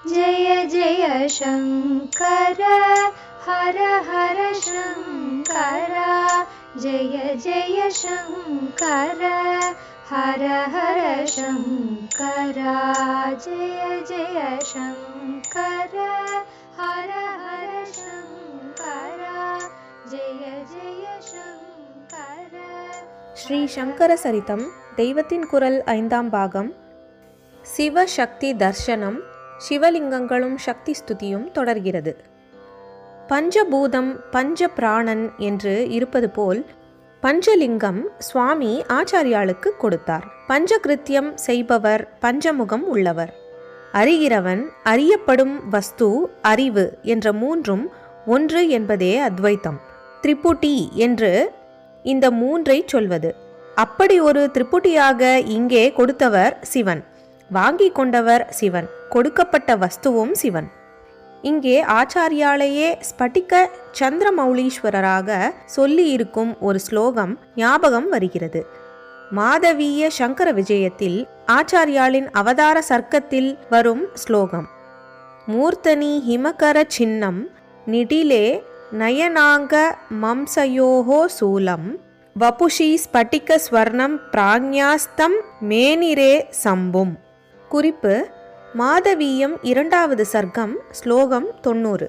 जय जय शङ्कर हर हर शङ्कर जय जय शङ्कर हर हर शङ्कर जय जय शङ्कर हर हर शङ्कर जय जय शङ्कर. ஸ்ரீ சங்கர சரிதம் தெய்வத்தின் குரல் 5ஆம் பாகம். சிவ சக்தி தர்சனம், சிவலிங்கங்களும் சக்தி ஸ்துதியும் தொடர்கிறது. பஞ்சபூதம் பஞ்ச பிராணன் என்று இருப்பது போல் பஞ்சலிங்கம் சுவாமி ஆச்சாரியாளுக்கு கொடுத்தார். பஞ்சகிருத்தியம் செய்பவர், பஞ்சமுகம் உள்ளவர், அறிகிறவன், அறியப்படும் வஸ்து, அறிவு என்ற மூன்றும் ஒன்று என்பதே அத்வைத்தம். திரிபுட்டி என்று இந்த மூன்றை சொல்வது. அப்படி ஒரு திரிபுட்டியாக இங்கே கொடுத்தவர் சிவன், வாங்கி கொண்டவர் சிவன், கொடுக்கப்பட்ட வஸ்துவும் சிவன். இங்கே ஆச்சாரியாலேயே ஸ்பட்டிக சந்திரமௌலீஸ்வரராக சொல்லி இருக்கும் ஒரு ஸ்லோகம் ஞாபகம் வருகிறது. மாதவீய சங்கர விஜயத்தில் ஆச்சாரியாளின் அவதார சர்க்கத்தில் வரும் ஸ்லோகம். மூர்த்தனி ஹிமகர சின்னம் நிடிலே நயனாங்க மம்சயோஹோ சூலம் வபுஷி ஸ்பட்டிக ஸ்வர்ணம் பிராக்ஞாஸ்தம் மேனிரே சம்பும். குறிப்பு: மாதவீயம் 2வது சர்க்கம், ஸ்லோகம் 90.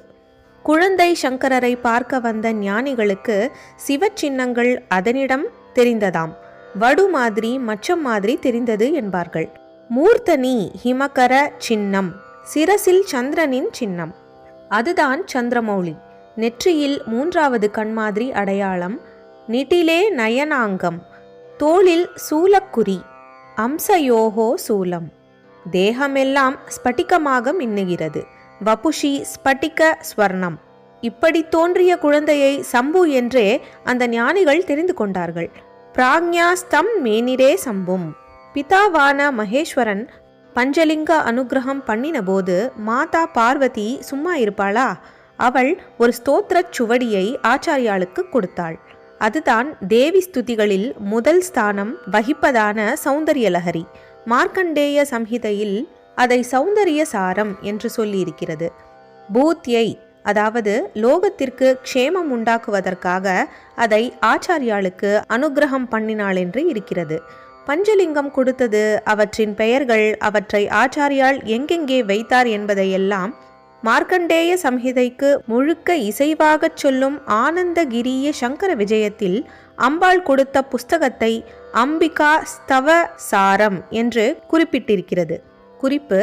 குழந்தை சங்கரரை பார்க்க வந்த ஞானிகளுக்கு சிவச்சின்னங்கள் அதனிடம் தெரிந்ததாம். வடு மாதிரி மச்சம் மாதிரி தெரிந்தது என்பார்கள். மூர்த்தனி ஹிமகர சின்னம், சிரசில் சந்திரனின் சின்னம், அதுதான் சந்திரமௌலி. நெற்றியில் 3வது கண் மாதிரி அடையாளம். நிட்டிலே நயனாங்கம், தோளில் சூலக்குறி. அம்சயோகோ சூலம், தேகமெல்லாம் ஸ்பட்டிகமாக மின்னுகிறது. வபுஷி ஸ்பட்டிக ஸ்வர்ணம். இப்படி தோன்றிய குழந்தையை சம்பு என்றே அந்த ஞானிகள் தெரிந்து கொண்டார்கள். பிராக்ஞாஸ்தம் மேனிரே சம்பும். பிதாவான மகேஸ்வரன் பஞ்சலிங்க அனுகிரகம் பண்ணின போது மாதா பார்வதி சும்மா இருப்பாளா? அவள் ஒரு ஸ்தோத்திர சுவடியை ஆச்சாரியாளுக்கு கொடுத்தாள். அதுதான் தேவி ஸ்துதிகளில் முதல் ஸ்தானம் வகிப்பதான சௌந்தர்யலஹரி. மார்க்கண்டேய சம்ஹிதையில் அதை சௌந்தரிய சாரம் என்று சொல்லியிருக்கிறது. பூத்யை, அதாவது லோகத்திற்கு க்ஷேமம் உண்டாக்குவதற்காக அதை ஆச்சாரியாளுக்கு அனுகிரகம் பண்ணினாள் என்று இருக்கிறது. பஞ்சலிங்கம் கொடுத்தது, அவற்றின் பெயர்கள், அவற்றை ஆச்சாரியால் எங்கெங்கே வைத்தார் என்பதையெல்லாம் மார்க்கண்டேய சம்ஹிதைக்கு முழுக்க இசைவாகச் சொல்லும் ஆனந்தகிரிய சங்கர விஜயத்தில் அம்பாள் கொடுத்த புஸ்தகத்தை அம்பிகா ஸ்தவ சாரம் என்று குறிப்பிட்டிருக்கிறது. குறிப்பு: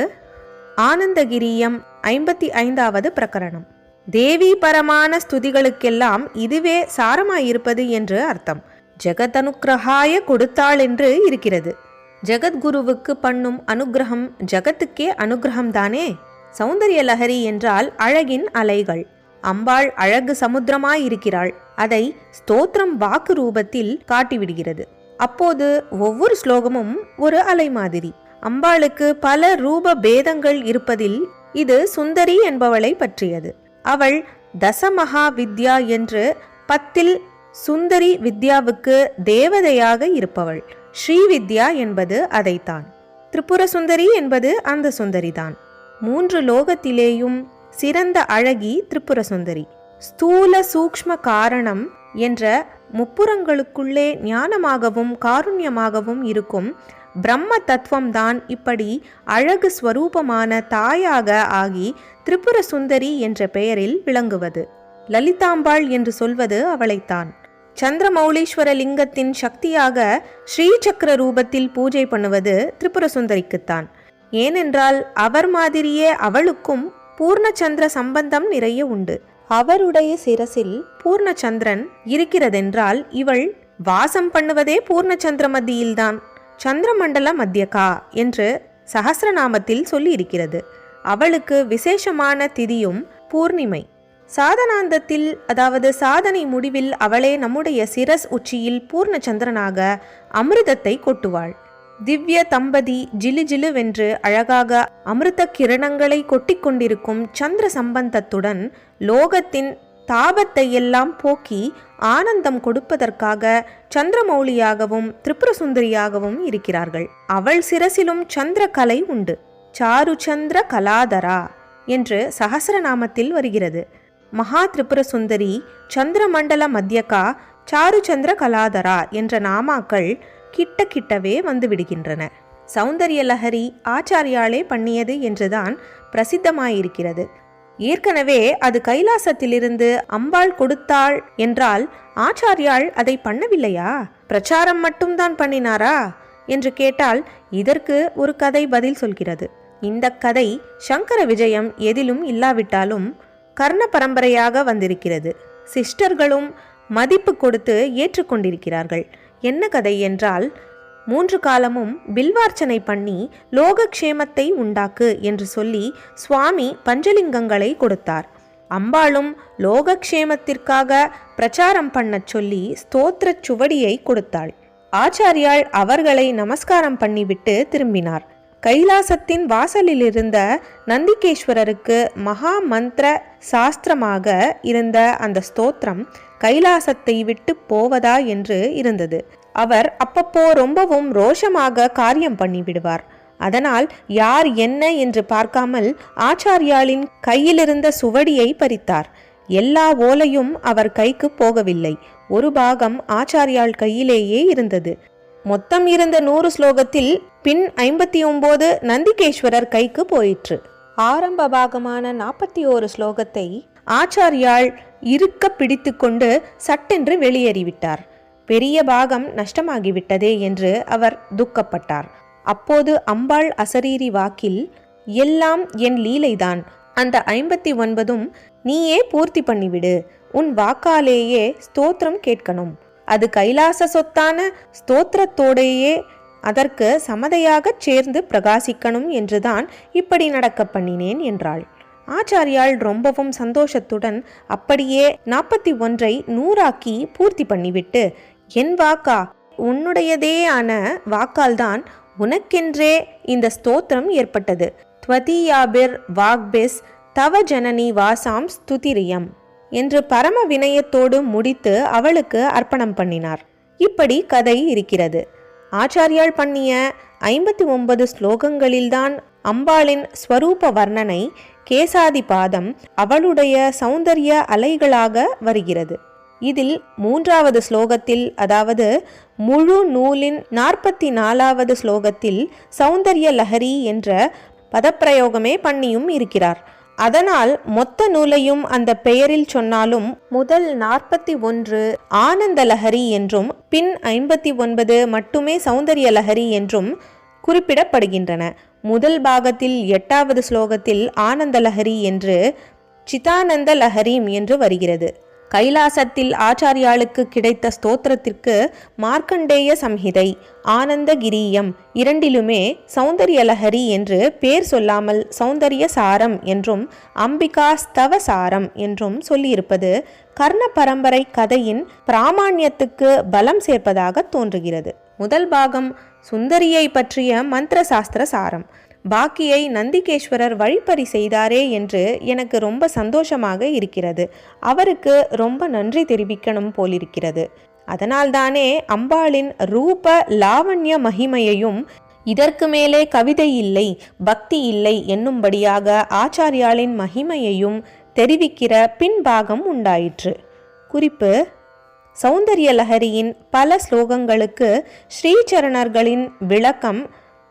ஆனந்தகிரியம் 55வது பிரகரணம். தேவி பரமான ஸ்துதிகளுக்கெல்லாம் இதுவே சாரமாயிருப்பது என்று அர்த்தம். ஜெகதனுக்கிரகாய கொடுத்தாள் என்று இருக்கிறது. ஜெகத்குருவுக்கு பண்ணும் அனுகிரகம் ஜகத்துக்கே அனுகிரகம்தானே. சௌந்தர்யலஹரி என்றால் அழகின் அலைகள். அம்பாள் அழகு சமுத்திரமாயிருக்கிறாள். அதை ஸ்தோத்திரம் வாக்கு ரூபத்தில் காட்டிவிடுகிறது. அப்போது ஒவ்வொரு ஸ்லோகமும் ஒரு அலை மாதிரி. அம்பாளுக்கு பல ரூப பேதங்கள் இருப்பதில் இது சுந்தரி என்பவளை பற்றியது. அவள் தசமகா வித்யா என்று 10ல் சுந்தரி வித்யாவுக்கு தேவதையாக இருப்பவள். ஸ்ரீவித்யா என்பது அதைத்தான். திரிபுர சுந்தரி என்பது அந்த சுந்தரிதான். 3 லோகத்திலேயும் சிறந்த அழகி திரிபுர சுந்தரி. ஸ்தூல சூக்ஷ்ம காரணம் என்ற முப்புறங்களுக்குள்ளே ஞானமாகவும் காருண்யமாகவும் இருக்கும் பிரம்ம தத்துவம்தான் இப்படி அழகு ஸ்வரூபமான தாயாக ஆகி திரிபுர சுந்தரி என்ற பெயரில் விளங்குவது. லலிதாம்பாள் என்று சொல்வது அவளைத்தான். சந்திரமௌலீஸ்வர லிங்கத்தின் சக்தியாக ஸ்ரீசக்கர ரூபத்தில் பூஜை பண்ணுவது திரிபுர சுந்தரிக்குத்தான். ஏனென்றால் அவர் மாதிரியே அவளுக்கும் பூர்ணச்சந்திர சம்பந்தம் நிறைய உண்டு. அவருடைய சிரசில் பூர்ணச்சந்திரன் இருக்கிறதென்றால் இவள் வாசம் பண்ணுவதே பூர்ணச்சந்திர மத்தியில்தான். சந்திரமண்டல மத்தியகா என்று சஹஸ்ரநாமத்தில் சொல்லி இருக்கிறது. அவளுக்கு விசேஷமான திதியும் பூர்ணிமை. சாதனாந்தத்தில், அதாவது சாதனை முடிவில் அவளே நம்முடைய சிரஸ் உச்சியில் பூர்ணச்சந்திரனாக அமிர்தத்தை கொட்டுவாள். திவ்ய தம்பதி ஜிலு ஜிலுவென்று அழகாக அமிர்த கிரணங்களை கொட்டிக்கொண்டிருக்கும் சந்திர சம்பந்தத்துடன் லோகத்தின் தாபத்தை எல்லாம் போக்கி ஆனந்தம் கொடுப்பதற்காக சந்திரமௌலியாகவும் திரிபுர சுந்தரியாகவும் இருக்கிறார்கள். அவள் சிரசிலும் சந்திர கலை உண்டு. சாரு சந்திர கலாதரா என்று சஹஸ்ரநாமத்தில் வருகிறது. மகா திரிபுர சுந்தரி, சந்திரமண்டல மத்தியகா, சாருச்சந்திர கலாதரா என்ற நாமாக்கள் கிட்ட கிட்டவே வந்துவிடுகின்றன. சௌந்தர்ய லஹரி ஆச்சாரியாலே பண்ணியது என்றுதான் பிரசித்தமாயிருக்கிறது. ஏற்கனவே அது கைலாசத்திலிருந்து அம்பாள் கொடுத்தாள் என்றால் ஆச்சாரியாள் அதை பண்ணவில்லையா? பிரச்சாரம் மட்டும்தான் பண்ணினாரா என்று கேட்டால் இதற்கு ஒரு கதை பதில் சொல்கிறது. இந்த கதை சங்கர விஜயம் எதிலும் இல்லாவிட்டாலும் கர்ண பரம்பரையாக வந்திருக்கிறது. சிஸ்டர்களும் மதிப்பு கொடுத்து ஏற்றுக்கொண்டிருக்கிறார்கள். என்ன கதை என்றால், 3 காலமும் பில்வார்ச்சனை பண்ணி லோகக்ஷேமத்தை உண்டாக்கு என்று சொல்லி சுவாமி பஞ்சலிங்கங்களை கொடுத்தார். அம்பாளும் லோகக்ஷேமத்திற்காக பிரச்சாரம் பண்ணச் சொல்லி ஸ்தோத்திர சுவடியை கொடுத்தாள். ஆச்சாரியாள் அவர்களை நமஸ்காரம் பண்ணிவிட்டு திரும்பினார். கைலாசத்தின் வாசலில் இருந்த நந்திகேஸ்வரருக்கு மகா மந்திர சாஸ்திரமாக இருந்த அந்த ஸ்தோத்திரம் கைலாசத்தை விட்டு போவதா என்று இருந்தது. அவர் அப்பப்போ ரொம்பவும் ரோஷமாக காரியம் பண்ணிவிடுவார். அதனால் யார் என்ன என்று பார்க்காமல் ஆச்சாரியாளின் கையிலிருந்த சுவடியை பறித்தார். எல்லா ஓலையும் அவர் கைக்கு போகவில்லை. ஒரு பாகம் ஆச்சாரியாள் கையிலேயே இருந்தது. மொத்தம் இருந்த 100 ஸ்லோகத்தில் பின் 59 நந்திகேஸ்வரர் கைக்கு போயிற்று. ஆரம்ப பாகமான 41 ஸ்லோகத்தை ஆச்சாரியாள் இருக்க பிடித்து கொண்டு சட்டென்று வெளியேறிவிட்டார். பெரிய பாகம் நஷ்டமாகிவிட்டதே என்று அவர் துக்கப்பட்டார். அப்போது அம்பாள் அசரீரி வாக்கில், எல்லாம் என் லீலைதான், அந்த 59ம் நீயே பூர்த்தி பண்ணிவிடு, உன் வாக்காலேயே ஸ்தோத்திரம் கேட்கணும், அது கைலாச சொத்தான ஸ்தோத்திரத்தோடையே அதற்கு சமதையாகச் சேர்ந்து பிரகாசிக்கணும் என்றுதான் இப்படி நடக்க பண்ணினேன் என்றாள். ஆச்சாரியாள் ரொம்பவும் சந்தோஷத்துடன் அப்படியே 41ஐ 100ஆக்கி பூர்த்தி பண்ணிவிட்டு, என் வாக்கா, உன்னுடையதே ஆன வாக்கால்தான் உனக்கென்றே இந்த ஸ்தோத்திரம் ஏற்பட்டது. த்வதீயாபிர் வாக்பிஸ் தவ ஜனனி வாசாம் ஸ்துதிரியம் என்று பரம வினயத்தோடு முடித்து அவளுக்கு அர்ப்பணம் பண்ணினார். இப்படி கதை இருக்கிறது. ஆச்சாரியாள் பண்ணிய 59 ஸ்லோகங்களில்தான் அம்பாளின் ஸ்வரூப வர்ணனை, கேசாதிபாதம் அவளுடைய சௌந்தர்ய அலைகளாக வருகிறது. இதில் 3வது ஸ்லோகத்தில், அதாவது முழு நூலின் 44வது ஸ்லோகத்தில் சௌந்தர்ய லஹரி என்ற பதப்பிரயோகமே பண்ணியும் இருக்கிறார். அதனால் மொத்த நூலையும் அந்த பெயரில் சொன்னாலும் முதல் 41 ஆனந்த லஹரி என்றும் பின் 59 மட்டுமே சௌந்தர்ய லஹரி என்றும் குறிப்பிடப்படுகின்றன. முதல் பாகத்தில் 8வது ஸ்லோகத்தில் ஆனந்த லஹரி என்று சிதானந்த லஹரீம் என்று வருகிறது. கைலாசத்தில் ஆச்சாரியாளுக்கு கிடைத்த ஸ்தோத்திரத்திற்கு மார்க்கண்டேய சம்ஹிதை, ஆனந்தகிரீயம் இரண்டிலுமே சௌந்தர்ய லஹரி என்று பேர் சொல்லாமல் சௌந்தர்ய சாரம் என்றும் அம்பிகா ஸ்தவ சாரம் என்றும் சொல்லியிருப்பது கர்ண பரம்பரை கதையின் பிராமாண்யத்துக்கு பலம் சேர்ப்பதாக தோன்றுகிறது. முதல் பாகம் சுந்தரியை பற்றிய மந்திர சாஸ்திர சாரம். பாக்கியை நந்திகேஸ்வரர் வழிப்பறி செய்தாரே என்று எனக்கு ரொம்ப சந்தோஷமாக இருக்கிறது. அவருக்கு ரொம்ப நன்றி தெரிவிக்கணும் போலிருக்கிறது. அதனால்தானே அம்பாளின் ரூப லாவண்ய மகிமையையும் இதற்கு மேலே கவிதை இல்லை, பக்தி இல்லை என்னும்படியாக ஆச்சாரியாளின் மகிமையையும் தெரிவிக்கிற பின்பாகம் உண்டாயிற்று. குறிப்பு: சௌந்தர்ய லஹரியின் பல ஸ்லோகங்களுக்கு ஸ்ரீசரணர்களின் விளக்கம்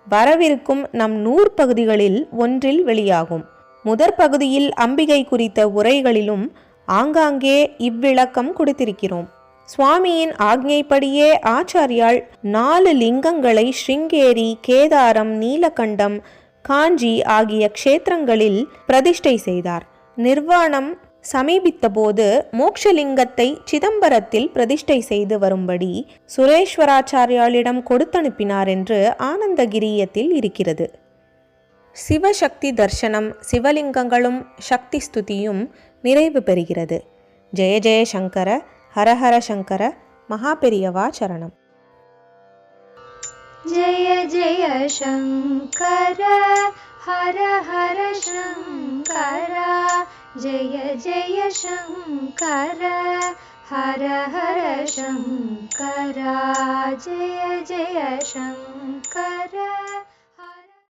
வரவிருக்கும் நம் 100 பகுதிகளில் ஒன்றில் வெளியாகும். முதற் பகுதியில் அம்பிகை குறித்த உரைகளிலும் ஆங்காங்கே இவ்விளக்கம் கொடுத்திருக்கிறோம். சுவாமியின் ஆக்ஞைப்படியே ஆச்சாரியாள் 4 லிங்கங்களை ஸ்ருங்கேரி, கேதாரம், நீலகண்டம், காஞ்சி ஆகிய க்ஷேத்திரங்களில் பிரதிஷ்டை செய்தார். நிர்வாணம் சமீபித்த போது மோக்ஷலிங்கத்தை சிதம்பரத்தில் பிரதிஷ்டை செய்து வரும்படி சுரேஸ்வராச்சாரியாளிடம் கொடுத்தனுப்பினார் என்று ஆனந்தகிரியத்தில் இருக்கிறது. சிவசக்தி தர்சனம், சிவலிங்கங்களும் சக்தி ஸ்துதியும் நிறைவு பெறுகிறது. ஜெய ஜெய சங்கர, ஹரஹர சங்கர, மகாபெரியவா சரணம். ஜெய ஜெய சங்கர, ஹர ஹர சங்கர, ஜெய ஜெய சங்கர, ஹர ஹர சங்கர, ஜெய ஜெய சங்கர.